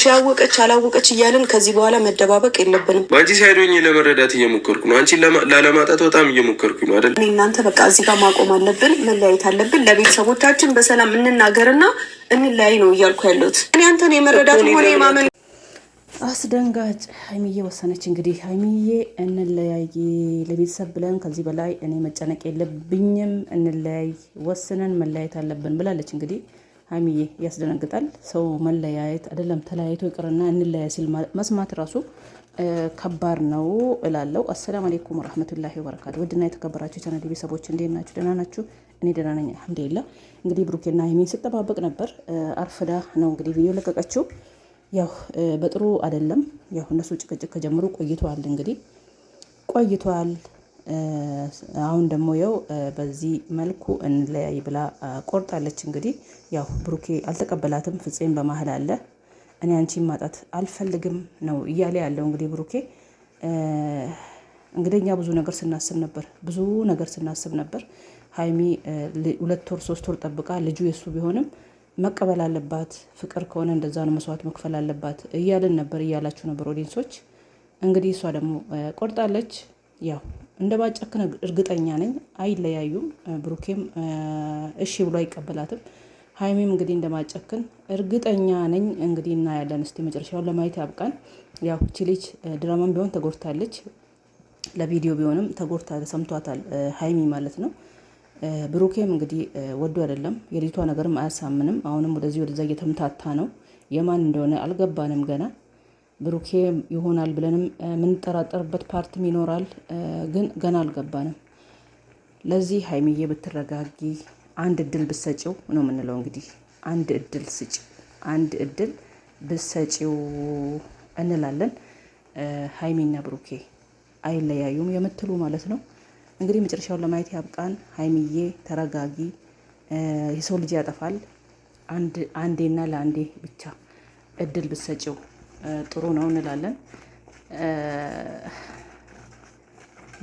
ይኸውልሽ ያወቀች አላወቀች እያልን ከዚህ በኋላ መደባበቅ የለብንም። አንቺ ሳይዶኝ ለመረዳት እየሞከርኩ ነው። አንቺን ላለማጣት በጣም እየሞከርኩ ነው አይደል? እናንተ በቃ እዚህ ጋር ማቆም አለብን፣ መለያየት አለብን። ለቤተሰቦቻችን በሰላም እንናገርና እንለያይ ነው እያልኩ ያለሁት። እኔ አንተን የመረዳት ሆነ የማመን አስደንጋጭ ሀይሚዬ ወሰነች። እንግዲህ ሀይሚዬ እንለያይ ለቤተሰብ ብለን ከዚህ በላይ እኔ መጨነቅ የለብኝም፣ እንለያይ ወስነን መለያየት አለብን ብላለች። እንግዲህ ሀይሚዬ ያስደነግጣል። ሰው መለያየት አይደለም ተለያይቶ ይቅርና እንለያይ ሲል መስማት ራሱ ከባድ ነው እላለሁ። አሰላሙ አለይኩም ወራህመቱላሂ ወበረካቱ። ውድና የተከበራችሁ ቻናል ቤተሰቦች እንዴት ናችሁ? ደህና ናችሁ? እኔ ደህና ነኝ አልሐምዱሊላህ። እንግዲህ ብሩኬና ሀይሚን ስጠባበቅ ነበር። አርፍዳ ነው እንግዲህ ቪዲዮ ለቀቀችው። ያው በጥሩ አይደለም። ያው እነሱ ጭቅጭቅ ከጀመሩ ቆይተዋል። እንግዲህ ቆይተዋል። አሁን ደግሞ ያው በዚህ መልኩ እንለያይ ብላ ቆርጣለች። እንግዲህ ያው ብሩኬ አልተቀበላትም። ፍፄም በመሀል አለ። እኔ አንቺን ማጣት አልፈልግም ነው እያለ ያለው። እንግዲህ ብሩኬ እንግዲህ እኛ ብዙ ነገር ስናስብ ነበር። ሀይሚ 2 ወር 3 ወር ጠብቃ ልጁ የሱ ቢሆንም መቀበል አለባት። ፍቅር ከሆነ እንደዛ ነው፣ መስዋዕት መክፈል አለባት እያልን ነበር፣ እያላችሁ ነበር ኦዲየንሶች። እንግዲህ እሷ ደግሞ ቆርጣለች። ያው እንደማጨክን እርግጠኛ ነኝ። አይለያዩም። ብሩኬም እሺ ብሎ አይቀበላትም። ሀይሚም እንግዲህ እንደማጨክን እርግጠኛ ነኝ። እንግዲህ እናያለን። እስቲ መጨረሻውን ለማየት ያብቃን። ያው እቺ ልጅ ድራማም ቢሆን ተጎድታለች፣ ለቪዲዮ ቢሆንም ተጎድታ ተሰምቷታል ሀይሚ ማለት ነው። ብሩኬም እንግዲህ ወዶ አይደለም። የልጅቷ ነገርም አያሳምንም። አሁንም ወደዚህ ወደዛ እየተምታታ ነው። የማን እንደሆነ አልገባንም ገና። ብሩኬ ይሆናል ብለንም የምንጠራጠርበት ፓርትም ይኖራል፣ ግን ገና አልገባንም። ለዚህ ሀይሚዬ ብትረጋጊ፣ አንድ እድል ብትሰጪው ነው የምንለው። እንግዲህ አንድ እድል ስጪ፣ አንድ እድል ብትሰጪው እንላለን። ሀይሚና ብሩኬ አይለያዩም የምትሉ ማለት ነው። እንግዲህ መጨረሻውን ለማየት ያብቃን። ሀይሚዬ ተረጋጊ። የሰው ልጅ ያጠፋል። አንዴና ለአንዴ ብቻ እድል ብትሰጪው ጥሩ ነው እንላለን።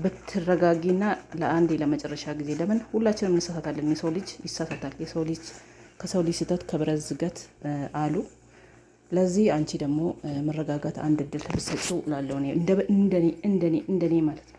ብትረጋጊና ለአንዴ ለመጨረሻ ጊዜ። ለምን ሁላችንም እንሳሳታለን። የሰው ልጅ ይሳሳታል። የሰው ልጅ ከሰው ልጅ ስህተት ከብረት ዝገት አሉ። ለዚህ አንቺ ደግሞ መረጋጋት አንድ እድል ብትሰጪው እላለሁ እንደኔ ማለት ነው።